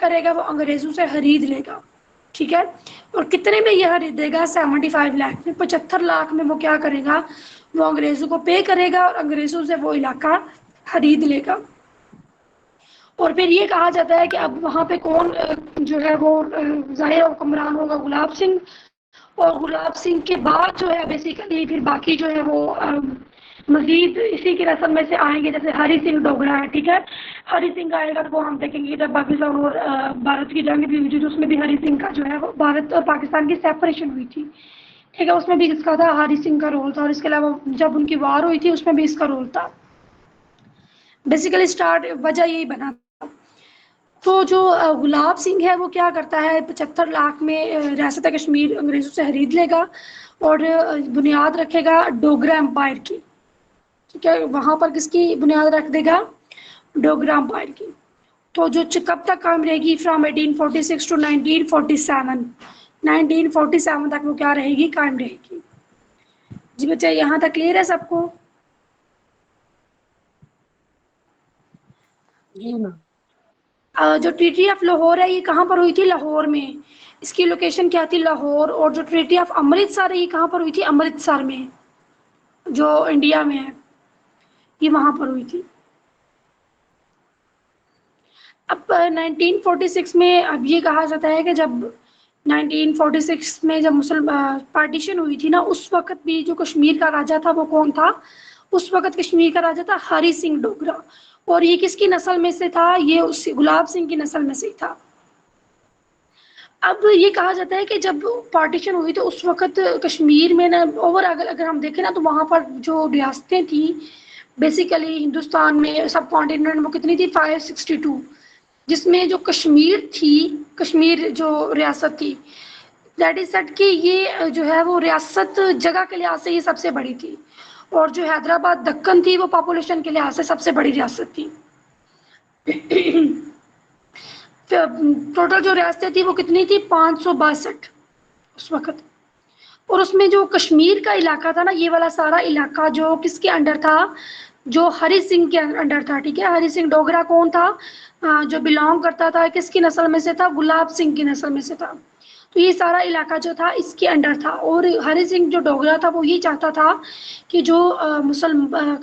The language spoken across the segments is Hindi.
करेगा, वो अंग्रेजों से खरीद लेगा, ठीक है। और कितने में ये खरीदेगा? 75 लाख में, 75 लाख में वो क्या करेगा, वो अंग्रेजों को पे करेगा और अंग्रेजों से वो इलाका खरीद लेगा। और फिर ये कहा जाता है कि अब वहाँ पे कौन जो है वो ज़ाहिर हुक्मरान होगा, गुलाब सिंह। और गुलाब सिंह के बाद जो है बेसिकली फिर बाकी जो है वो मजीद इसी की रस्म में से आएंगे, जैसे हरि सिंह डोगरा है, ठीक है। हरि सिंह आएगा तो वो हम देखेंगे जब पाकिस्तान और भारत की जंग भी हुई थी, तो उसमें भी हरि सिंह का जो है वो भारत और पाकिस्तान की सेपरेशन हुई थी, ठीक है। उसमें भी इसका था, हरि सिंह का रोल था। और इसके अलावा जब उनकी वार हुई थी उसमें भी इसका रोल था। बेसिकली स्टार्ट वजह यही बना। तो जो गुलाब सिंह है वो क्या करता है, 75 लाख में रियासत कश्मीर अंग्रेजों से खरीद लेगा और बुनियाद रखेगा डोगरा एम्पायर की, ठीक है। वहाँ पर किसकी बुनियाद रख देगा? डोगरा एम्पायर की। तो जो कब तक कायम रहेगी? फ्रॉम 1846 टू 1947, 1947 तक वो क्या रहेगी? कायम रहेगी। जी बच्चा, यहाँ तक क्लियर है सबको? जी मैम। जो ट्रीटी ऑफ लाहौर है ये कहाँ पर हुई थी? लाहौर में। इसकी लोकेशन क्या थी? लाहौर। और जो ट्रीटी ऑफ अमृतसर है ये कहाँ पर हुई थी? अमृतसर में, जो इंडिया में है, ये वहाँ पर हुई थी। अब 1946 में अब ये कहा जाता है कि जब 1946 में जब मुसलमान पार्टीशन हुई थी ना, उस वक्त भी जो कश्मीर का राजा था वो कौन था? उस वक्त कश्मीर का राजा था हरि सिंह डोगरा। और ये किसकी नस्ल में से था? ये उस गुलाब सिंह की नस्ल में से ही था। अब ये कहा जाता है कि जब पार्टीशन हुई तो उस वक़्त कश्मीर में ना, ओवर अगर अगर हम देखें ना, तो वहाँ पर जो रियासतें थी बेसिकली हिंदुस्तान में, सब कॉन्टिनेंट में कितनी थी? 562, जिसमें जो कश्मीर थी, कश्मीर जो रियासत थी, दैट इज सेट कि ये जो है वो रियासत जगह के लिहाज से ये सबसे बड़ी थी। और जो हैदराबाद दक्कन थी वो पॉपुलेशन के लिहाज से सबसे बड़ी रियासत थी। टोटल जो रियासतें थी वो कितनी थी? 562 उस वक़्त। और उसमें जो कश्मीर का इलाका था ना, ये वाला सारा इलाका जो किसके अंडर था? जो हरि सिंह के अंडर था, ठीक है। हरि सिंह डोगरा कौन था? जो बिलोंग करता था किसकी नस्ल में से था? गुलाब सिंह की नस्ल में से था। तो ये सारा इलाका जो था इसके अंडर था। और हरि सिंह जो डोगरा था वो ये चाहता था कि जो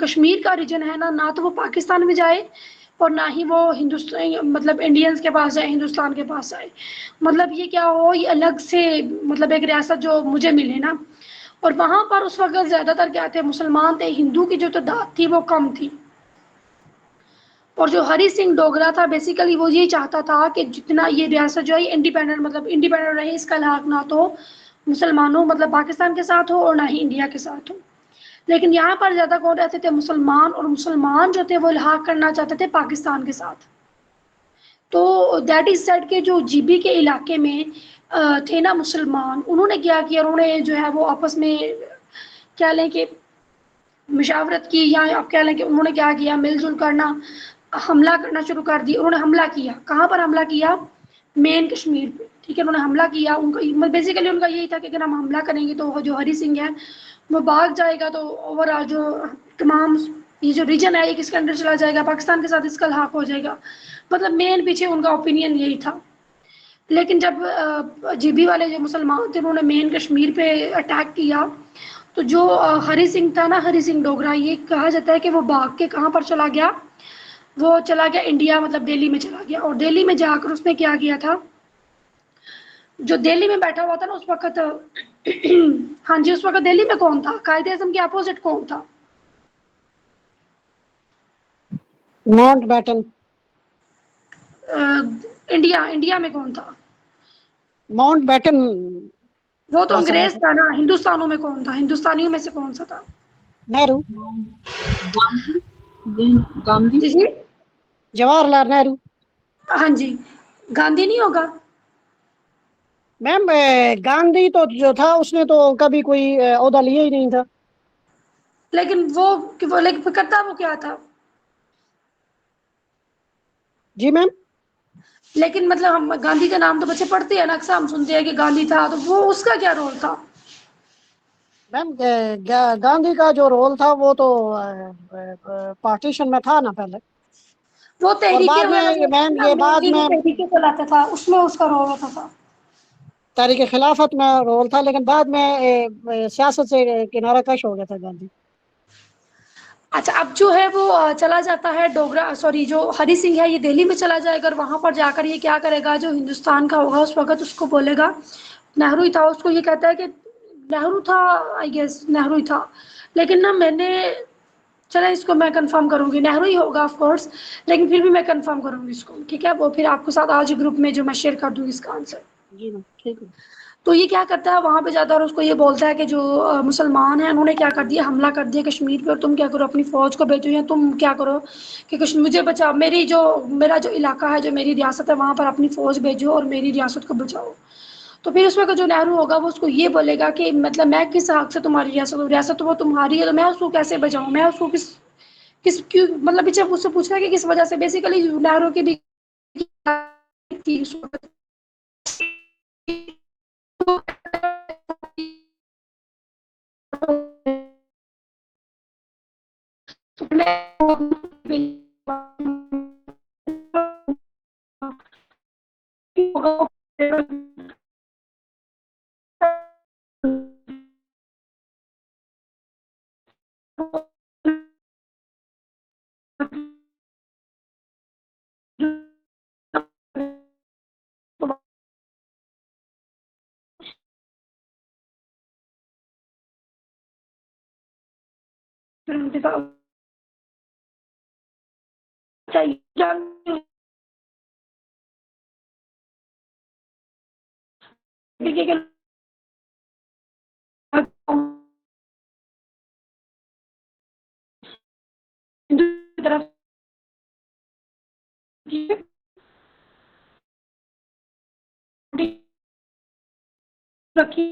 कश्मीर का रीजन है ना, ना तो वो पाकिस्तान में जाए और ना ही वो हिंदुस्तान मतलब इंडियंस के पास जाए, हिंदुस्तान के पास आए। मतलब ये क्या हो, ये अलग से मतलब एक रियासत जो मुझे मिले ना। और वहाँ पर उस वक़्त ज़्यादातर क्या थे? मुसलमान थे। हिंदू की जो तादाद थी वो कम थी। और जो हरि सिंह डोगरा था बेसिकली वो ये चाहता था कि जितना ये रियासत जो है इंडिपेंडेंट, मतलब इंडिपेंडेंट रहे, इसका लाभ ना तो मुसलमानों मतलब पाकिस्तान के साथ हो और ना ही इंडिया के साथ हो। लेकिन यहाँ पर ज़्यादा कौन रहते थे? मुसलमान। और मुसलमान जो थे वो इल्हाक करना चाहते थे पाकिस्तान के साथ। तो दैट इज सेड के जो जीबी के इलाके में थे ना मुसलमान, उन्होंने क्या किया? उन्होंने जो है वो आपस में क्या लें कि मुशावरत की, या आप कह लें कि उन्होंने क्या किया? मिलजुल करना, हमला करना शुरू कर दिया। उन्होंने हमला किया। कहाँ पर हमला किया? मेन कश्मीर पे, ठीक है। उन्होंने हमला किया। उनका बेसिकली उनका यही था कि अगर हम हमला करेंगे तो जो हरि सिंह है वो भाग जाएगा, तो ओवरऑल जो तमाम ये जो रीजन है ये किसके अंदर चला जाएगा? पाकिस्तान के साथ इसका लाक हो जाएगा। मतलब मेन पीछे उनका ओपिनियन यही था। लेकिन जब जीबी वाले जो मुसलमान थे उन्होंने मेन कश्मीर पे अटैक किया, तो जो हरि सिंह था ना, हरि सिंह डोगरा, ये कहा जाता है कि वो भाग के कहाँ पर चला गया? वो चला गया इंडिया, मतलब दिल्ली में चला गया। और दिल्ली में जाकर उसने क्या किया था? जो दिल्ली में बैठा हुआ था ना उस वक्त हाँ जी, उस वक्त दिल्ली में कौन था? कायदे आजम के अपोजिट कौन था? Mount baton. इंडिया इंडिया में कौन था? Mountbatten. वो तो ऐसा अंग्रेज है। था ना। हिंदुस्तानों में कौन था? हिंदुस्तानियों में से कौन सा था? नेहरू। गांधी। गांधी। जी जी। जवाहरलाल नेहरू। हाँ जी। गांधी नहीं होगा? मैम गांधी तो जो था उसने तो कभी कोई ओहदा लिया ही नहीं था। लेकिन वो लेकिन करता वो क्या था? जी मैम। लेकिन मतलब हम गांधी का नाम तो बच्चे पढ़ते हैं ना, अक्सर हम सुनते हैं कि गांधी था, तो वो उसका क्या रोल था? मैम गांधी का जो रोल था वो तो पार्टीशन में था ना पहले। वो और तहरीके बाद वगैरह में जो मैम ना ये बाद मोदी जो में तहरीके चलाता था उसमें उसका रोल होता था। तहरीक खिलाफत में रोल था, लेकिन बाद में सियासत से किनारा कश हो गया था गांधी। अच्छा, अब जो है वो चला जाता है डोगरा, सॉरी, जो हरी सिंह है ये दिल्ली में चला जाएगा, और वहां पर जाकर ये क्या करेगा, जो हिंदुस्तान का होगा उस वक्त उसको बोलेगा, नेहरू ही था, उसको ये कहता है कि नेहरू था, आई गेस नेहरू ही था, लेकिन ना मैंने, चला इसको मैं कंफर्म करूंगी, नेहरू ही होगा ऑफ कोर्स, लेकिन फिर भी मैं कंफर्म करूंगी इसको, ठीक है, वो फिर आपके साथ आज ग्रुप में जो मैं शेयर कर दूंगी इसका आंसर। जी मैम ठीक है। तो ये क्या करता है वहां पे जाता है और उसको ये बोलता है कि जो मुसलमान हैं उन्होंने क्या कर दिया, हमला कर दिया कश्मीर पे, और तुम क्या करो, अपनी फौज को भेजो, या तुम क्या करो कि कश्मीर मुझे बचाओ, मेरा जो इलाका है, जो मेरी रियासत है, वहां पर अपनी फौज भेजो और मेरी रियासत को बचाओ। तो फिर उस वक्त जो नेहरू होगा वो उसको ये बोलेगा कि मतलब मैं किस हक से तुम्हारी रियासत तो वो तुम्हारी है, तो मैं उसको कैसे बचाऊं, मैं उसको किस किस क्यों, मतलब पीछे उससे पूछना है कि किस वजह से, बेसिकली नेहरू की भी थी उस वक्त। तरफ रखी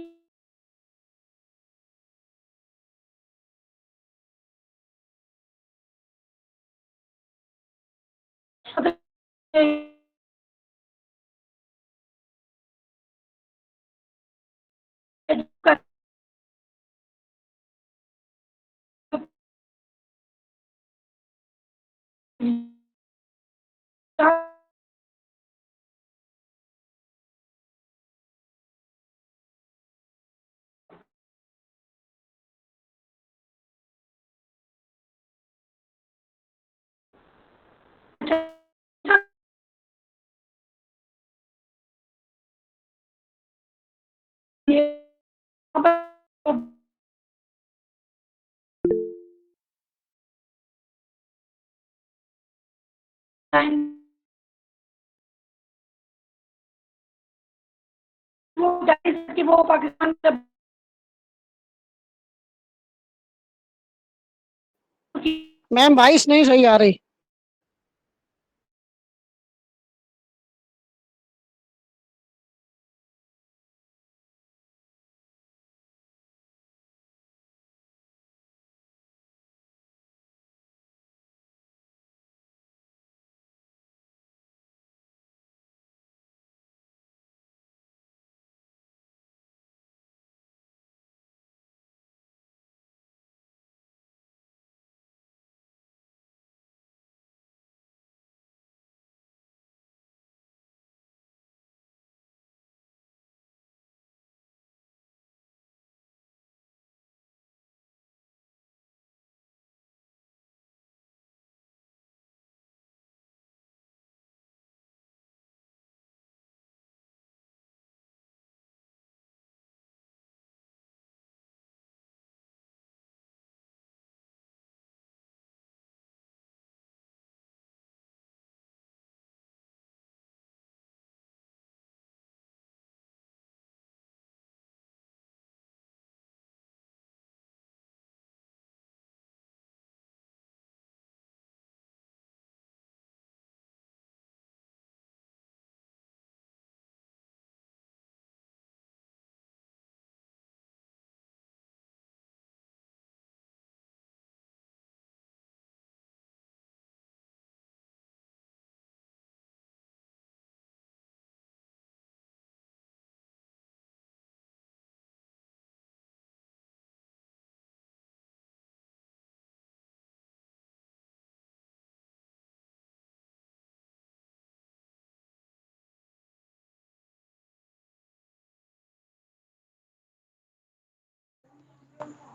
वो पाकिस्तान मैम वॉइस नहीं सही आ रही।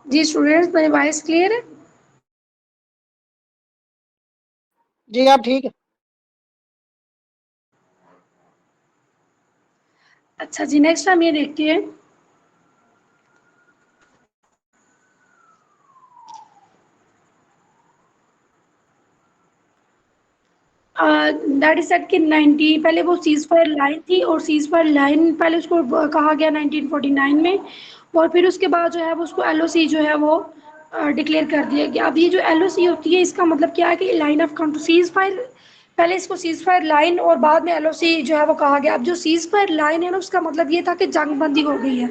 जी स्टूडेंट्स, मेरी वॉइस क्लियर है? जी आप ठीक है। अच्छा जी, नेक्स्ट हम ये देखते हैं। दैट इज सेट कि 90 पहले वो सीज फायर लाइन थी, और सीज फायर लाइन पहले उसको कहा गया 1949 में, और फिर उसके बाद जो है वो उसको एलओसी जो है वो डिक्लेयर कर दिया गया। अब ये जो एलओसी होती है, इसका मतलब क्या है कि line of control, cease fire पहले इसको सीज फायर लाइन और बाद में एलओसी जो है वो कहा गया। अब जो सीज फायर लाइन है ना, उसका मतलब ये था कि जंग बंदी हो गई है।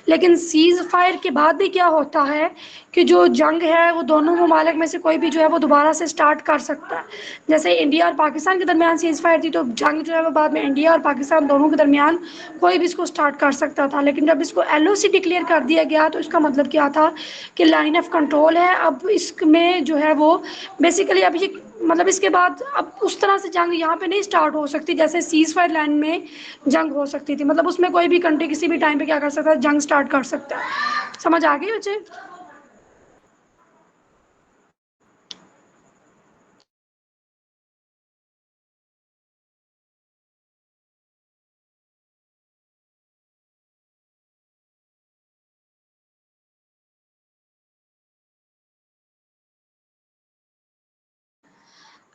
लेकिन सीज फायर के बाद भी क्या होता है कि जो जंग है वो दोनों ममालिक में से कोई भी जो है वो दोबारा से स्टार्ट कर सकता है। जैसे इंडिया और पाकिस्तान के दरमियान सीज फायर थी, तो जंग जो है वो बाद में इंडिया और पाकिस्तान दोनों के दरमियान कोई भी इसको स्टार्ट कर सकता था। लेकिन जब इसको एलओसी डिक्लेयर कर दिया गया, तो इसका मतलब क्या था कि लाइन ऑफ कंट्रोल है। अब इसमें जो है वो बेसिकली अब ये मतलब इसके बाद अब उस तरह से जंग यहाँ पे नहीं स्टार्ट हो सकती जैसे सीज फायर लाइन में जंग हो सकती थी। मतलब उसमें कोई भी कंट्री किसी भी टाइम पे क्या कर सकता है, जंग स्टार्ट कर सकता है। समझ आ गई बच्चे?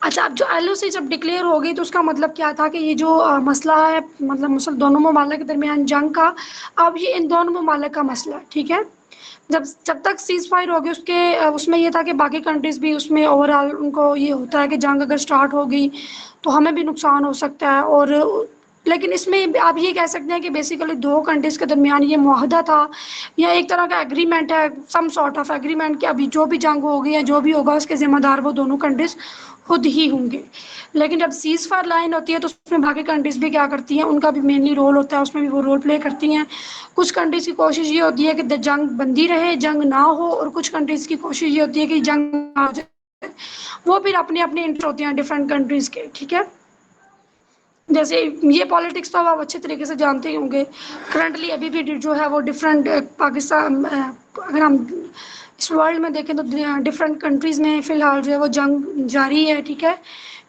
अच्छा, अब जो एलओसी जब डिक्लेयर हो गई, तो उसका मतलब क्या था कि ये जो मसला है, मतलब मुसल दोनों ममालिक के दरमियान जंग का, अब ये इन दोनों ममालिक का मसला है, ठीक है। जब जब तक सीज फायर होगी उसके उसमें ये था कि बाकी कंट्रीज भी उसमें ओवरऑल उनको ये होता है कि जंग अगर स्टार्ट होगी तो हमें भी नुकसान हो सकता है। और लेकिन इसमें आप ये कह सकते हैं कि बेसिकली दो कंट्रीज के दरमियान ये मुआहदा था, या एक तरह का एग्रीमेंट है, सम सॉर्ट ऑफ एग्रीमेंट, कि अभी जो भी जंग होगी या जो भी होगा उसके जिम्मेदार वो दोनों कंट्रीज खुद ही होंगे। लेकिन जब सीज फायर लाइन होती है तो उसमें बाकी कंट्रीज भी क्या करती हैं, उनका भी मेनली रोल होता है, उसमें भी वो रोल प्ले करती हैं। कुछ कंट्रीज की कोशिश ये होती है कि जंग बंदी रहे, जंग ना हो, और कुछ कंट्रीज की कोशिश ये होती है कि जंग ना हो जाए। वो फिर अपने अपने इंटरेस्ट होते हैं डिफरेंट कंट्रीज के, ठीक है। जैसे ये पॉलिटिक्स तो अब आप अच्छे तरीके से जानते ही होंगे। करंटली अभी भी जो है वो डिफरेंट पाकिस्तान अगर हम इस वर्ल्ड में देखें तो डिफरेंट कंट्रीज़ में फ़िलहाल जो है वो जंग जारी है, ठीक है।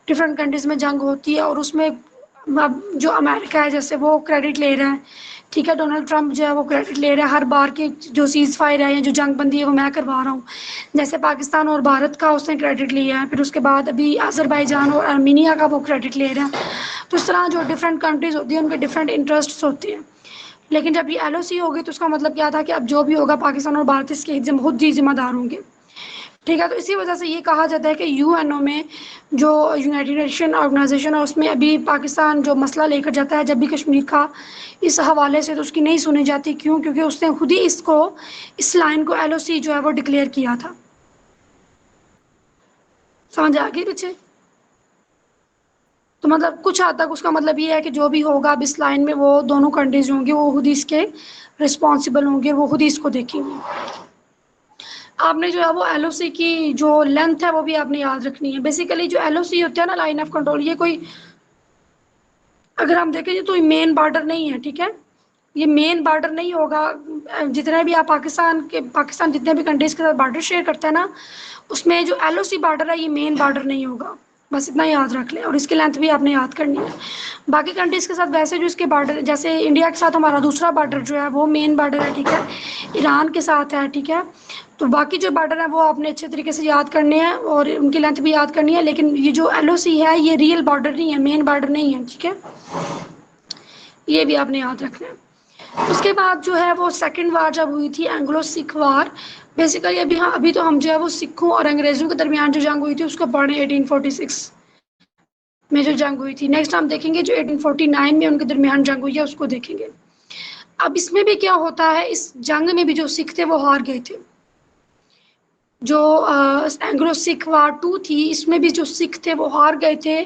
डिफरेंट कंट्रीज़ में जंग होती है, और उसमें अब जो अमेरिका है जैसे वो क्रेडिट ले रहा है, ठीक है। डोनाल्ड ट्रंप जो है वो क्रेडिट ले रहा है हर बार की जो सीज़ फायर है या जो जंग बंदी है वो मैं करवा रहा हूँ। जैसे पाकिस्तान और भारत का उसने क्रेडिट लिया है, फिर उसके बाद अभी अज़रबैजान और आर्मीनिया का वो क्रेडिट ले रहा है। तो इस तरह जो डिफरेंट कंट्रीज़ होती हैं उनके डिफरेंट इंटरेस्ट्स होते हैं। लेकिन जब ये एलओसी होगी तो उसका मतलब क्या था कि अब जो भी होगा पाकिस्तान और भारत इसके खुद ही जिम्मेदार होंगे, ठीक है। तो इसी वजह से ये कहा जाता है कि यूएनओ में जो यूनाइटेड नेशन ऑर्गेनाइजेशन है उसमें अभी पाकिस्तान जो मसला लेकर जाता है जब भी कश्मीर का, इस हवाले से तो उसकी नहीं सुनी जाती। क्यों? क्योंकि उसने खुद ही इसको, इस लाइन को एलओसी जो है वो डिक्लेयर किया था। समझ आ गई बच्चे? तो मतलब कुछ हद तक उसका मतलब ये है कि जो भी होगा अब इस लाइन में वो दोनों कंट्रीज होंगी वो खुद ही इसके रिस्पॉन्सिबल होंगे, वो खुद ही इसको देखेंगे। आपने जो है वो एलओसी की जो लेंथ है वो भी आपने याद रखनी है। बेसिकली जो एलओसी होता है ना, लाइन ऑफ कंट्रोल, ये कोई अगर हम देखें तो मेन बॉर्डर नहीं है, ठीक है। ये मेन बॉर्डर नहीं होगा। जितने भी आप पाकिस्तान जितने भी कंट्रीज के साथ बॉर्डर शेयर करता है ना, उसमें जो एलओसी बॉर्डर है ये मेन बॉर्डर नहीं होगा। बस इतना याद रख लें, और इसकी लेंथ भी आपने याद करनी है। बाकी कंट्रीज के साथ वैसे जो इसके बॉर्डर, जैसे इंडिया के साथ हमारा दूसरा बॉर्डर जो है वो मेन बॉर्डर है, ठीक है। ईरान के साथ है, ठीक है। तो बाकी जो बॉर्डर है वो आपने अच्छे तरीके से याद करने हैं और उनकी लेंथ भी याद करनी है। लेकिन ये जो एलओसी है ये रियल बॉर्डर नहीं है, मेन बॉर्डर नहीं है, ठीक है। ये भी आपने याद रखना है। उसके बाद जो है वो सेकंड वार जब हुई थी, एंग्लो सिख वार, बेसिकली अभी तो हम जो है वो सिखों और अंग्रेज़ों के दरमियान जो जंग हुई थी उसको पढ़े 1846 में जो जंग हुई थी। नेक्स्ट हम देखेंगे जो 1849 में उनके दरमियान जंग हुई है उसको देखेंगे। अब इसमें भी क्या होता है, इस जंग में भी जो सिख थे वो हार गए थे। जो एंग्लो सिख वार 2 थी, इसमें भी जो सिख थे वो हार गए थे,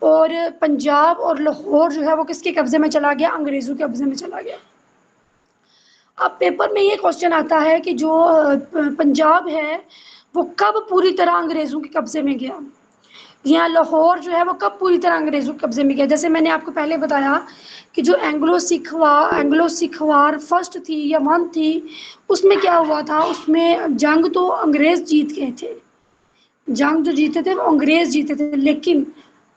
और पंजाब और लाहौर जो है वो किसके कब्जे में चला गया, अंग्रेज़ों के कब्जे में चला गया। अब पेपर में ये क्वेश्चन आता है कि जो पंजाब है वो कब पूरी तरह अंग्रेज़ों के कब्जे में गया। यहाँ लाहौर जो है वो कब पूरी तरह अंग्रेजों के कब्जे में गया? जैसे मैंने आपको पहले बताया कि जो एंग्लो सिख वार फर्स्ट थी या वन थी, उसमें क्या हुआ था, उसमें जंग तो अंग्रेज जीत गए थे, जंग जो जीते थे वो अंग्रेज जीते थे, लेकिन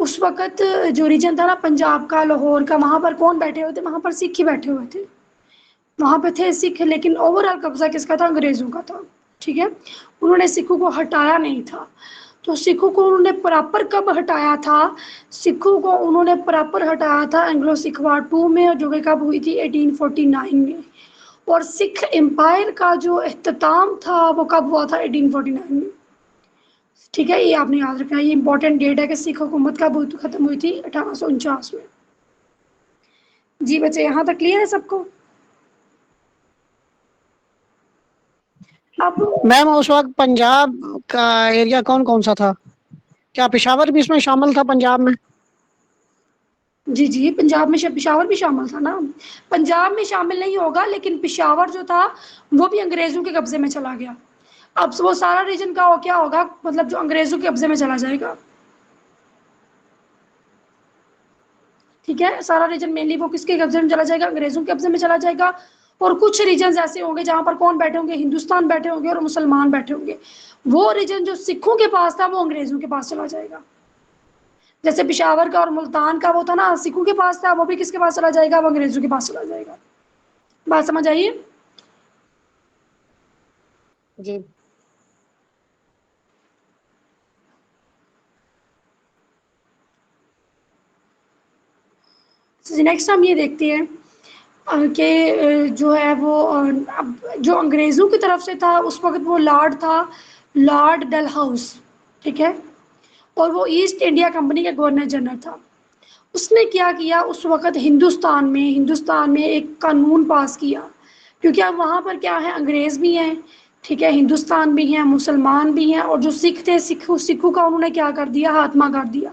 उस वक्त जो रीजन था ना पंजाब का, लाहौर का, वहाँ पर कौन बैठे हुए थे? वहाँ पर सिख ही बैठे हुए थे, वहाँ पे थे सिख, लेकिन ओवरऑल कब्जा किसका था? अंग्रेजों का था। ठीक है, उन्होंने सिखों को हटाया नहीं था। तो सिखों को उन्होंने प्रॉपर कब हटाया था? सिखों को उन्होंने प्रॉपर हटाया था एंग्लो सिख वार 2 में, जो कि कब हुई थी? 1849 में। और सिख एम्पायर का जो इख्तिताम था वो कब हुआ था? 1849 में। ठीक है, ये आपने याद रखना, ये इंपॉर्टेंट डेट है कि सिख हुकूमत कब खत्म हुई थी? 1849 में। जी बच्चे, यहाँ तक क्लियर है सबको? अब मैम उस वक्त पंजाब का एरिया कौन कौन सा था? क्या पेशावर भी इसमें शामिल था पंजाब में? जी जी, पंजाब में पेशावर भी शामिल था ना। पंजाब में शामिल नहीं होगा, लेकिन पेशावर जो था वो भी अंग्रेजों के कब्जे में चला गया। अब वो सारा रीजन का क्या होगा, मतलब जो अंग्रेजों के कब्जे में चला जाएगा। ठीक है, सारा रीजन मेनली वो किसके कब्जे में चला जाएगा? अंग्रेजों के कब्जे में चला जाएगा। और कुछ रीजन ऐसे होंगे जहां पर कौन बैठे होंगे? हिंदुस्तान बैठे होंगे और मुसलमान बैठे होंगे। वो रीजन जो सिखों के पास था वो अंग्रेजों के पास चला जाएगा। जैसे पिशावर का और मुल्तान का वो था ना, सिखों के पास था, वो भी किसके पास चला जाएगा? वो अंग्रेजों के पास चला जाएगा। बात समझ आइए? जी। नेक्स्ट हम ये देखते हैं कि जो है वो अब जो अंग्रेज़ों की तरफ से था उस वक्त वो लॉर्ड था, लॉर्ड डलहाउस। ठीक है, और वो ईस्ट इंडिया कंपनी का गवर्नर जनरल था। उसने क्या किया उस वक्त? हिंदुस्तान में एक कानून पास किया, क्योंकि अब वहाँ पर क्या है? अंग्रेज़ भी हैं, ठीक है, हिंदुस्तान भी हैं, मुसलमान भी हैं, और जो सिख थे, सिखों का उन्होंने क्या कर दिया? खात्मा कर दिया।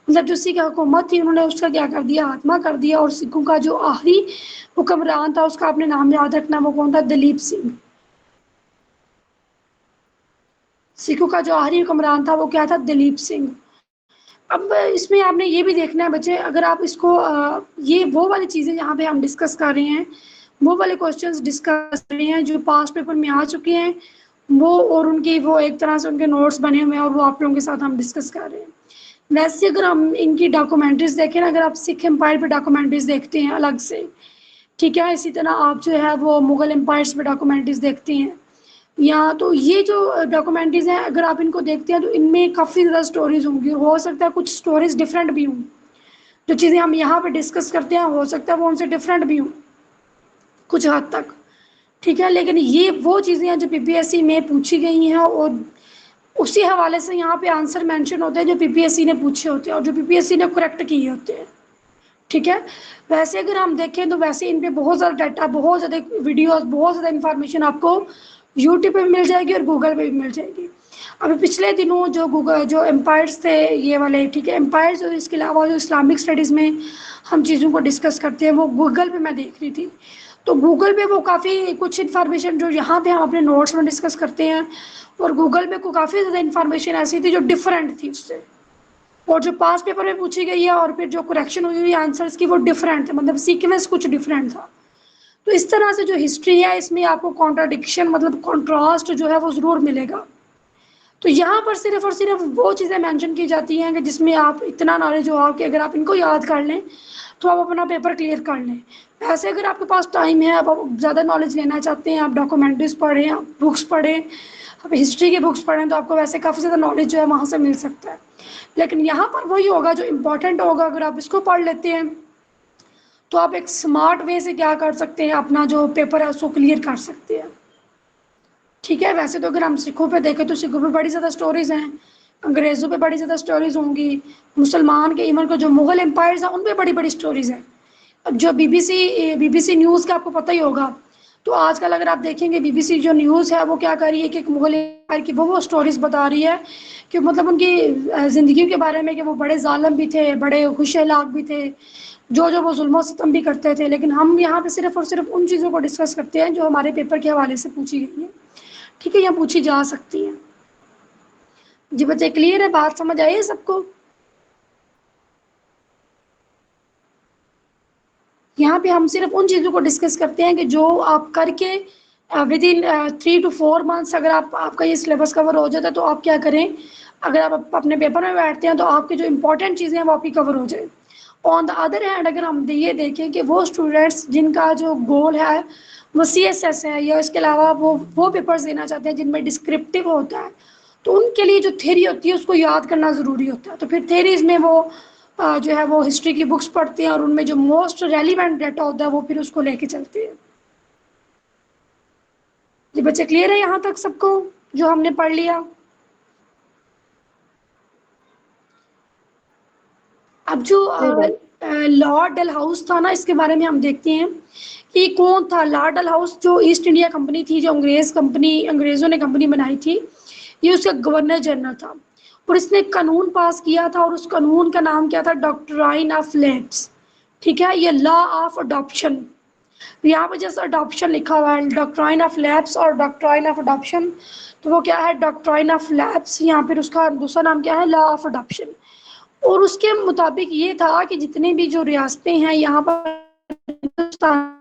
मतलब जो सिख हुकूमत थी उन्होंने उसका क्या कर दिया? खात्मा कर दिया। और सिखों का जो आखिरी हुक्मरान था, उसका आपने नाम याद रखना, वो कौन था? दलीप सिंह। सिखों का जो आखिरी हुक्मरान था वो क्या था? दलीप सिंह। अब इसमें आपने ये भी देखना है बच्चे, अगर आप इसको ये वो वाली चीज़ें यहाँ पे हम डिस्कस कर रहे हैं, वो वाले क्वेश्चंस डिस्कस कर रहे हैं जो पास्ट पेपर में आ चुके हैं, वो और उनकी वो एक तरह से उनके नोट्स बने हुए हैं, और वो आप लोगों के साथ हम डिस्कस कर रहे हैं। वैसे अगर हम इनकी डॉक्यूमेंट्रीज देखें ना, अगर आप सिख एम्पायर पे डॉक्यूमेंट्रीज देखते हैं अलग से, ठीक है, इसी तरह आप जो है वो मुगल एम्पायर्स पे डॉक्यूमेंट्रीज देखते हैं, या तो ये जो डॉक्यूमेंट्रीज हैं अगर आप इनको देखते हैं तो इनमें काफ़ी ज़्यादा स्टोरीज होंगी, हो सकता है कुछ स्टोरीज डिफरेंट भी हों, जो चीज़ें हम यहाँ पे डिस्कस करते हैं हो सकता है वो उनसे डिफरेंट भी हों कुछ हद तक। ठीक है, लेकिन ये वो चीज़ें हैं जो पीपीएससी में पूछी गई हैं, और उसी हवाले से यहाँ पे आंसर मेंशन होते हैं जो पीपीएससी ने पूछे होते हैं और जो पीपीएससी ने करेक्ट किए होते हैं। ठीक है, वैसे अगर हम देखें तो वैसे इन पे बहुत ज़्यादा डाटा, बहुत ज़्यादा वीडियोस, बहुत ज़्यादा इन्फॉर्मेशन आपको यूट्यूब पे भी मिल जाएगी और गूगल पे भी मिल जाएगी। अभी पिछले दिनों जो गूगल जो एम्पायर्स थे ये वाले, ठीक है, एम्पायर्स, और इसके अलावा जो इस्लामिक स्टडीज़ में हम चीज़ों को डिस्कस करते हैं वो गूगल पे मैं देख रही थी। तो गूगल पे वो काफ़ी कुछ इन्फॉर्मेशन जो यहाँ पे हम अपने नोट्स में डिस्कस करते हैं, और गूगल पे को काफ़ी ज़्यादा इन्फॉर्मेशन ऐसी थी जो डिफरेंट थी उससे, और जो पास पेपर में पूछी गई है और फिर जो करेक्शन हुई हुई आंसर्स की वो डिफरेंट थे, मतलब सीक्वेंस कुछ डिफरेंट था। तो इस तरह से जो हिस्ट्री है इसमें आपको कॉन्ट्राडिक्शन, मतलब कॉन्ट्रास्ट जो है वो ज़रूर मिलेगा। तो यहाँ पर सिर्फ और सिर्फ वो चीज़ें मेंशन की जाती हैं कि जिसमें आप इतना नॉलेज हो कि अगर आप इनको याद कर लें तो आप अपना पेपर क्लियर कर लें। ऐसे अगर आपके पास टाइम है, आप ज़्यादा नॉलेज लेना चाहते हैं, आप डॉक्यूमेंट्रीज पढ़ें, आप बुक्स पढ़ें, आप हिस्ट्री की बुक्स पढ़ें, तो आपको वैसे काफ़ी ज़्यादा नॉलेज जो है वहाँ से मिल सकता है। लेकिन यहाँ पर वही होगा जो इम्पोर्टेंट होगा, अगर आप इसको पढ़ लेते हैं तो आप एक स्मार्ट वे से क्या कर सकते हैं, अपना जो पेपर है उसको क्लियर कर सकते हैं। ठीक है, वैसे तो अगर हम सिखों पे देखें तो सिखों पे बड़ी ज़्यादा स्टोरीज़ हैं, अंग्रेज़ों पे बड़ी ज़्यादा स्टोरीज़ होंगी, मुसलमान के इवन को जो मुग़ल एम्पायर्स हैं उन पे बड़ी बड़ी स्टोरीज़ हैं। अब जो बीबीसी न्यूज़ का आपको पता ही होगा, तो आजकल अगर आप देखेंगे बीबीसी जो न्यूज़ है वो क्या कर रही है कि एक मुग़ल एम्पायर की वो स्टोरीज़ बता रही है कि मतलब उनकी ज़िंदगी के बारे में कि वो बड़े ज़ालिम भी थे, बड़े खुश अखलाक भी थे, जो वो जुल्म सितम भी करते थे। लेकिन हम यहाँ पे सिर्फ और सिर्फ उन चीज़ों को डिस्कस करते हैं जो हमारे पेपर के हवाले से पूछी गई है। ठीक है, या पूछी जा सकती हैं। जी बच्चे, क्लियर है? बात समझ आई है सबको? यहाँ पे हम सिर्फ उन चीज़ों को डिस्कस करते हैं कि जो आप करके विद इन 3 to 4 months अगर आपका ये सिलेबस कवर हो जाता है तो आप क्या करें, अगर आप अपने पेपर में बैठते हैं तो आपकी जो इंपॉर्टेंट चीज़ें हैं वो आपकी कवर हो जाए। ऑन द अदर हैंड अगर हम ये देखें कि वो स्टूडेंट्स जिनका जो गोल है वो CSS है या इसके अलावा वो पेपर्स देना चाहते हैं जिनमें डिस्क्रिप्टिव होता है, तो उनके लिए जो थ्योरी होती है उसको याद करना ज़रूरी होता है। तो फिर थ्योरीज में वो जो है वो हिस्ट्री की बुक्स पढ़ते हैं और उनमें जो मोस्ट रेलिवेंट डाटा होता है वो फिर उसको लेके चलते हैं। जी बच्चे क्लियर है यहाँ तक सबको जो हमने पढ़ लिया? अब जो जी मैम। लॉर्ड डलहाउस था ना, इसके बारे में हम देखते हैं कि कौन था लॉर्ड डलहाउस। जो ईस्ट इंडिया कंपनी थी, जो अंग्रेज़ों ने कंपनी बनाई थी, ये उसका गवर्नर जनरल था और इसने कानून पास किया था और उस कानून का नाम क्या था, डॉक्ट्राइन ऑफ लैप्स। ठीक है, ये लॉ ऑफ अडॉप्शन। यहाँ पे जैसे अडॉप्शन लिखा हुआ है, डॉक्ट्राइन ऑफ लैप्स और डॉक्ट्राइन ऑफ अडॉप्शन, तो वो क्या है, डॉक्ट्राइन ऑफ लैप्स, यहाँ फिर उसका दूसरा नाम क्या है, लॉ ऑफ अडॉप्शन। और उसके मुताबिक ये था कि जितनी भी जो रियासतें हैं यहाँ पर हिंदुस्तान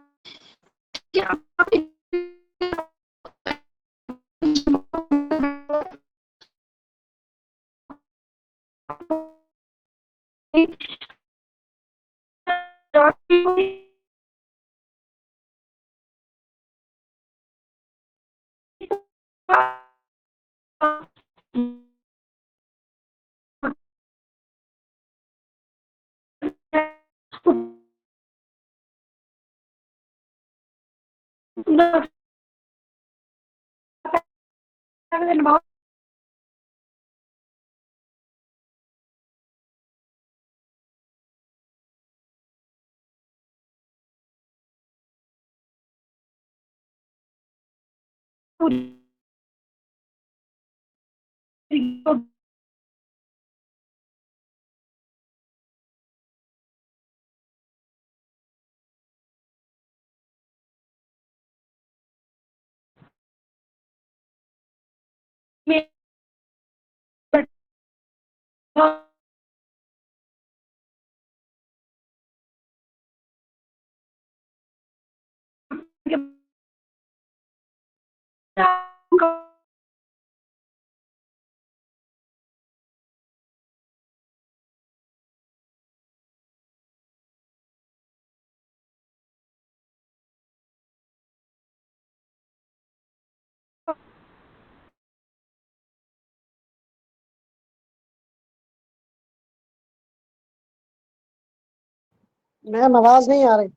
मैम आवाज नहीं आ रही।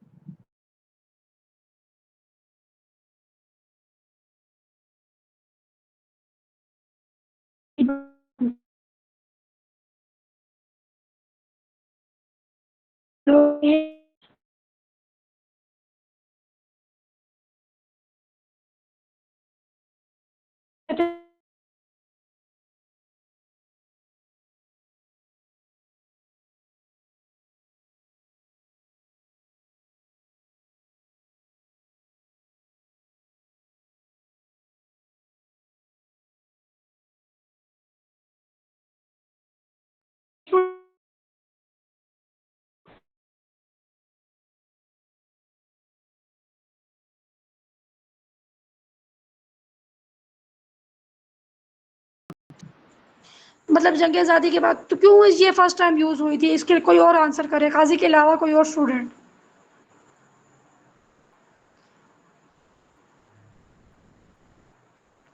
मतलब जंग आज़ादी के बाद तो क्यों ये फर्स्ट टाइम यूज़ हुई थी, इसके कोई और आंसर करे, काजी के अलावा कोई और स्टूडेंट?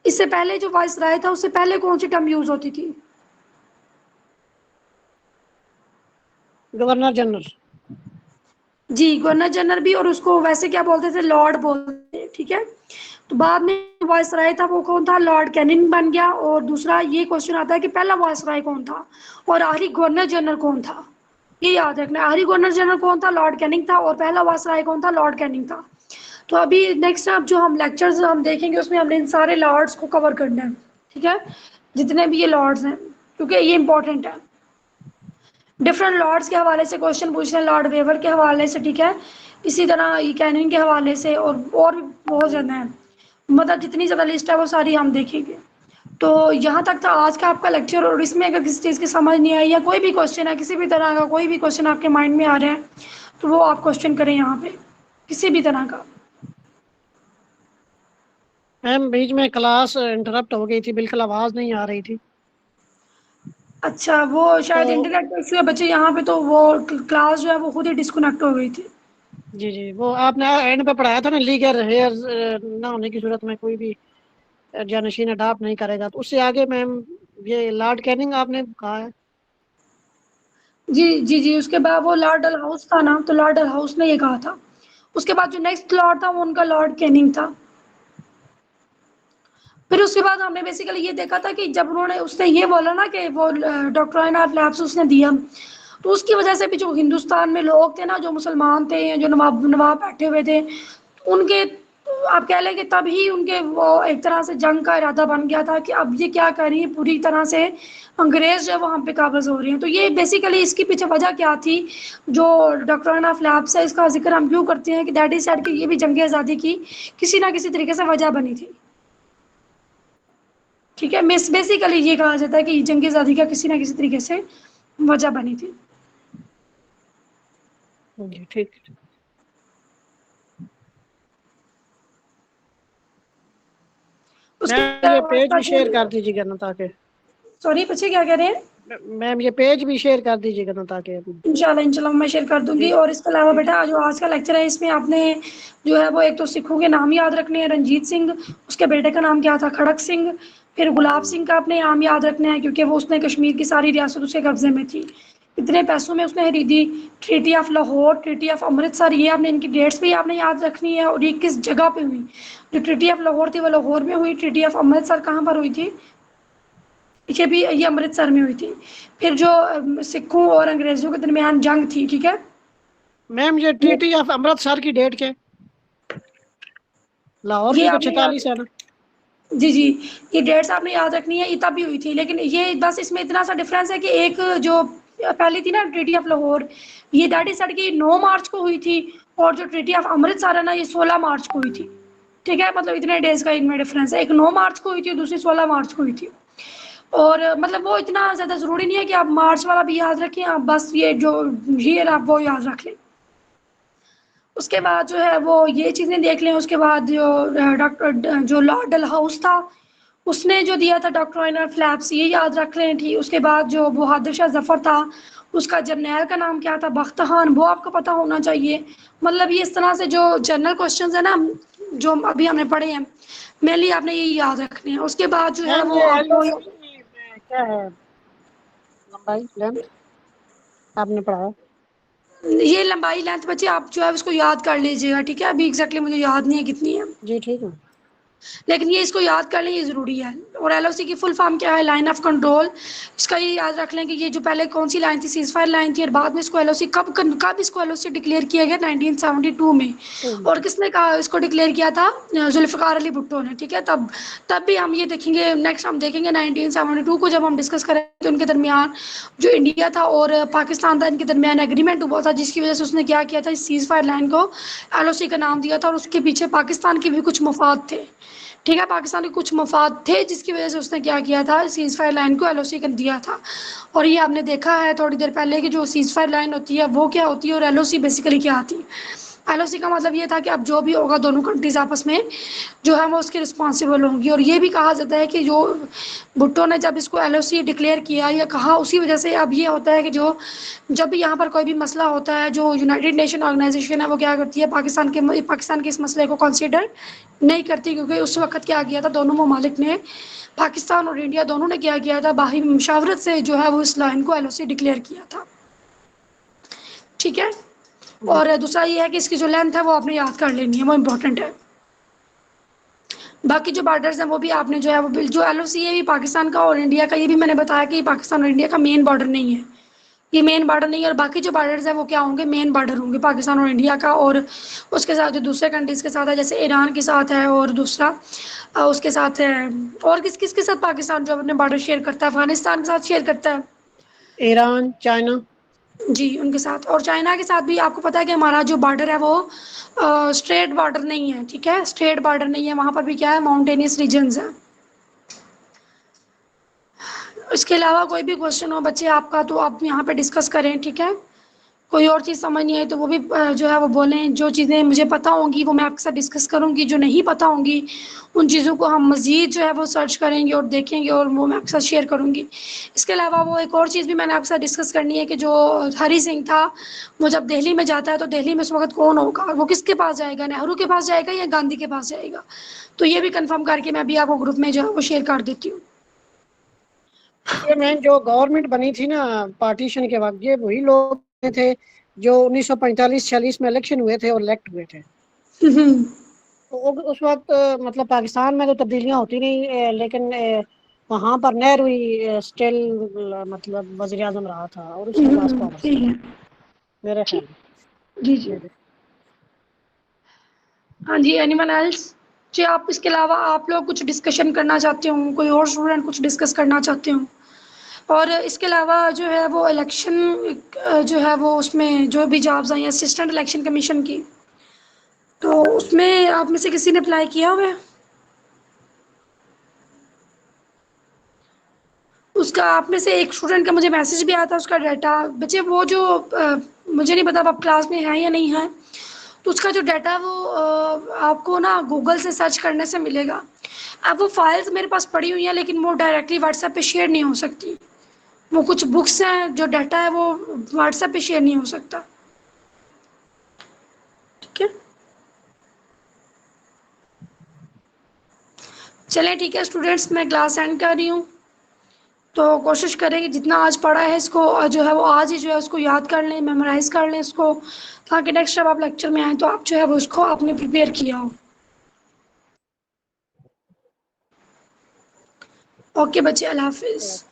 इससे पहले जो वॉइस राय था उससे पहले कौन सी टर्म यूज़ होती थी? Governor general. जी, गवर्नर जनरल भी, और उसको वैसे क्या बोलते थे, लॉर्ड बोलते थे। ठीक है, तो बाद में वॉइस राय था वो कौन था, लॉर्ड कैनिंग बन गया। और दूसरा ये क्वेश्चन आता है कि पहला वॉइस राय कौन था और आखिरी गवर्नर जनरल कौन था, ये याद रखना। आखिरी गवर्नर जनरल कौन था, लॉर्ड कैनिंग था, और पहला वॉइस राय कौन था, लॉर्ड कैनिंग था। तो अभी नेक्स्ट अब जो हम लेक्चर्स हम देखेंगे उसमें हमने इन सारे लॉर्ड्स को कवर करना है। ठीक है, जितने भी ये लॉर्ड्स हैं, क्योंकि ये इंपॉर्टेंट है। डिफरेंट लॉर्ड्स के हवाले से क्वेश्चन पूछ रहे हैं, लॉर्ड वेवर के हवाले से, ठीक है, इसी तरह ये कैनिंग के हवाले से, और भी बहुत ज़्यादा है। मतलब जितनी ज़्यादा लिस्ट है वो सारी हम देखेंगे। तो यहाँ तक था आज का आपका लेक्चर। और इसमें अगर किसी चीज़ की समझ नहीं आई या कोई भी क्वेश्चन है, किसी भी तरह का कोई भी क्वेश्चन आपके माइंड में आ रहा है, तो वो आप क्वेश्चन करें यहाँ पे किसी भी तरह का। मैम बीच में क्लास इंटरप्ट हो गई थी, बिल्कुल आवाज नहीं आ रही थी। अच्छा, वो शायद तो इंटरनेट का इशू है बच्चे यहाँ पे, तो वो क्लास जो है वो खुद ही डिस्कनेक्ट हो गई थी। जी जी, वो आपने एंड पे पढ़ाया था ना, लीगल हेयर ना होने की सूरत में कोई भी जानशीन अडॉप्ट नहीं करेगा, तो उससे आगे मैम ये लॉर्ड कैनिंग आपने कहा है। जी जी जी, उसके बाद वो लॉर्ड डलहाउस था ना, तो लॉर्ड डलहाउस ने ये कहा था। उसके बाद जो नेक्स्ट लॉर्ड था वो उनका लॉर्ड कैनिंग था। फिर उसके बाद हमने बेसिकली ये देखा था कि जब उन्होंने उसने ये बोला ना कि वो डॉक्ट्राइन ऑफ लैप्स उसने दिया, तो उसकी वजह से भी जो हिंदुस्तान में लोग थे ना, जो मुसलमान थे, जो नवाब नवाब बैठे हुए थे, उनके, आप कह लें कि तब ही उनके वो एक तरह से जंग का इरादा बन गया था कि अब ये क्या कर रही है, पूरी तरह से अंग्रेज जो है वो हम पे काबज हो रही हैं। तो ये बेसिकली इसके पीछे वजह क्या थी, जो डॉक्ट्राइन ऑफ लैप्स है इसका जिक्र हम क्यों करते हैं कि दैट इज सैड कि ये भी जंग आज़ादी की किसी ना किसी तरीके से वजह बनी थी। ठीक है, मिस बेसिकली ये कहा जाता है कि जंग आज़ादी का किसी ना किसी तरीके से वजह बनी थी। जी ठीक। उसके मैम ये पेज भी शेयर बाद, कर दीजिएगा ना, ताकि सॉरी बच्चे क्या कह रहे हैं? मैम ये पेज भी शेयर कर दीजिएगा ना, ताकि इंशाल्लाह इंशाल्लाह मैं शेयर कर दूंगी। जी और इसके अलावा ठीक। बेटा जो आज का लेक्चर है इसमें आपने जो है वो एक तो सिखों के नाम याद रखने हैं, रंजीत सिंह, उसके बेटे का नाम क्या था, खड़क सिंह। फिर गुलाब सिंह का अपने नाम याद रखना है क्योंकि वो उसने कश्मीर की सारी रियासत उसके कब्जे में थी, इतने पैसों में उसने खरीदी। Treaty of Lahore, treaty of Amritsar, ये आपने इनकी डेट्स भी आपने याद रखनी है और ये किस जगह पे हुई। जो ट्रीटी ऑफ लाहौर थी वो लाहौर में हुई, ट्रीटी ऑफ अमृतसर कहाँ पर हुई थी, ये भी ये अमृतसर में हुई थी। फिर जो सिखों और अंग्रेजों के दरमियान जंग थी, ठीक है, मैम ये ट्रीटी ऑफ अमृतसर की डेट क्या है? लाहौर ये की तो आपने याद, 46 है ना। जी जी, ये डेट्स आपने याद रखनी है, ये तब भी हुई थी। लेकिन ये बस इसमें इतना सा डिफरेंस है कि एक जो पहली थी ना ट्रीटी ऑफ लाहौर, ये दैट इज की 9 मार्च को हुई थी, और जो ट्रीटी ऑफ अमृतसर है ना ये 16 मार्च को हुई थी। ठीक है, मतलब इतने डेज का इनमें डिफरेंस है, एक 9 मार्च को हुई थी, दूसरी 16 मार्च को हुई थी। और मतलब वो इतना ज़्यादा ज़रूरी नहीं है कि आप मार्च वाला भी याद रखें, आप बस ये जो ईयर आप वो याद रख लें। उसके बाद जो है वो ये चीज़ें देख लें। उसके बाद जो डॉक्टर जो लॉर्ड डलहाउस था उसने जो दिया था डॉक्ट्राइन फ्लैप्स, ये याद रख लें। ठीक, उसके बाद जो बहादुर शाह जफ़र था उसका जर्नैल का नाम क्या था, बख्तखान, वो आपको पता होना चाहिए। मतलब ये इस तरह से जो जनरल क्वेश्चंस है ना जो अभी हमने पढ़े हैं, मेनली आपने ये याद रखने हैं। उसके बाद जो है मैम वो ये आपको एलओसी क्या है, लंबाई लेंथ आपने पढ़ाया? ये लंबाई लेंथ बच्चे आप जो है उसको याद कर लीजिएगा। ठीक है, अभी एग्जैक्टली मुझे याद नहीं है कितनी है, जी ठीक है। लेकिन ये इसको याद कर लें, ये ज़रूरी है। और एलओसी की फुल फॉर्म क्या है, लाइन ऑफ कंट्रोल। इसका ये याद रख लें कि ये जो पहले कौन सी लाइन थी, सीज फायर लाइन थी, और बाद में इसको एलओसी कब इसको एलओसी डिक्लेयर किया गया, 1972 में। और किसने कहा इसको डिक्लेयर किया था, जुल्फ़िकार अली भुट्टो ने। ठीक है, तब तब भी हम ये देखेंगे, नेक्स्ट हम देखेंगे 1972 को जब हम डिस्कस करेंगे उनके दरमियान जो इंडिया था और पाकिस्तान था, इनके दरमियान एग्रीमेंट हुआ था, जिसकी वजह से उसने क्या किया था, इस सीज फायर लाइन को एलओसी का नाम दिया था। और उसके पीछे पाकिस्तान के भी कुछ मफाद थे। ठीक है, पाकिस्तान के कुछ मफाद थे जिसकी वजह से उसने क्या किया था, सीज फायर लाइन को एलओसी कर दिया था। और ये आपने देखा है थोड़ी देर पहले कि जो सीज फायर लाइन होती है वो क्या होती है और एलओसी बेसिकली क्या आती है। एलओसी का मतलब ये था कि अब जो भी होगा दोनों कंट्रीज आपस में जो है वो उसकी रिस्पॉन्सिबल होंगी। और ये भी कहा जाता है कि जो भुट्टो ने जब इसको एलओसी डिक्लेयर किया या कहा, उसी वजह से अब ये होता है कि जो जब भी यहाँ पर कोई भी मसला होता है, जो यूनाइटेड नेशन ऑर्गेनाइजेशन है वो क्या करती है, पाकिस्तान के इस मसले को कंसिडर नहीं करती। क्योंकि उस वक्त क्या किया था, दोनों ममालिक ने, पाकिस्तान और इंडिया दोनों ने क्या किया था, बाहरी मुशावरत से जो है वो इस लाइन को एलओसी डिक्लेयर किया था। ठीक है, जी और दूसरा ये है कि इसकी जो लेंथ है वो आपने याद कर लेनी है, वो इम्पोर्टेंट है। बाकी जो बॉर्डर्स हैं वो भी आपने जो है वो जो एलओसी है, ये पाकिस्तान का और इंडिया का, ये भी मैंने बताया कि पाकिस्तान और इंडिया का मेन बॉर्डर नहीं है, ये मेन बॉर्डर नहीं है। और बाकी जो बॉर्डर्स हैं वो क्या होंगे, मेन बॉर्डर होंगे पाकिस्तान और इंडिया का। और उसके साथ जो दूसरे कंट्रीज़ के साथ है, जैसे ईरान के साथ है, और दूसरा उसके साथ है, और किस किस के साथ पाकिस्तान जो अपने बॉर्डर शेयर करता है, अफगानिस्तान के साथ शेयर करता है। Iran China. जी, उनके साथ, और चाइना के साथ भी आपको पता है कि हमारा जो बॉर्डर है वो स्ट्रेट बॉर्डर नहीं है। ठीक है, स्ट्रेट बॉर्डर नहीं है, वहाँ पर भी क्या है, माउंटेनियस रीजन्स है। इसके अलावा कोई भी क्वेश्चन हो बच्चे आपका तो आप यहाँ पे डिस्कस करें। ठीक है, कोई और चीज़ समझ नहीं आई तो वो भी जो है वो बोलें। जो चीज़ें मुझे पता होंगी वो मैं आपके साथ डिस्कस करूँगी, जो नहीं पता होंगी उन चीज़ों को हम मज़ीद जो है वो सर्च करेंगे और देखेंगे और वो मैं आपके साथ शेयर करूँगी। इसके अलावा वो एक और चीज़ भी मैंने आपके साथ डिस्कस करनी है कि जो हरी सिंह था, वो जब दिल्ली में जाता है तो दिल्ली में उस वक़्त कौन होगा? वो किसके पास जाएगा? नेहरू के पास जाएगा या गांधी के पास जाएगा? तो ये भी कन्फर्म करके मैं अभी आपको ग्रुप में जो है वो शेयर कर देती हूँ। ये मैन जो गवर्नमेंट बनी थी ना पार्टीशन के वक्त, ये वही लोग थे जो 1945-46 में इलेक्शन हुए थे और इलेक्ट हुए थे। तो उस वक्त मतलब पाकिस्तान में तो तब्दीलियां होती नहीं, लेकिन वहाँ पर नेहरू ही स्टिल मतलब वजीर आजम रहा था और उसके पास पावर ठीक है। मेरे ख्याल जी, जी। में। हाँ जी, एनीवन एल्स? जी, आप इसके अलावा आप लोग कुछ डिस्कशन करना चाहते हो? कोई और स्टूडेंट कुछ डिस्कस करना चाहते हो? और इसके अलावा जो है वो इलेक्शन जो है वो उसमें जो भी जॉब्स आई हैं असिस्टेंट इलेक्शन कमीशन की, तो उसमें आप में से किसी ने अप्लाई किया हुआ है? उसका आप में से एक स्टूडेंट का मुझे मैसेज भी आया था, उसका डाटा बच्चे वो जो मुझे नहीं पता अब आप क्लास में हैं या नहीं हैं, तो उसका जो डाटा है वो आपको ना गूगल से सर्च करने से मिलेगा। अब वो फाइल्स मेरे पास पड़ी हुई हैं लेकिन वो डायरेक्टली व्हाट्सएप पे शेयर नहीं हो सकती। वो कुछ बुक्स हैं, जो डाटा है वो व्हाट्सएप पे शेयर नहीं हो सकता। ठीक है, चलें ठीक है स्टूडेंट्स, मैं क्लास एंड कर रही हूँ। तो कोशिश करें कि जितना आज पढ़ा है इसको जो है वो आज ही जो है उसको याद कर लें, मेमोराइज़ कर लें इसको, ताकि नेक्स्ट जब आप लेक्चर में आएँ तो आप जो है वो उसको आपने प्रिपेयर किया हो। ओके बच्चे, अल्लाह हाफिज़।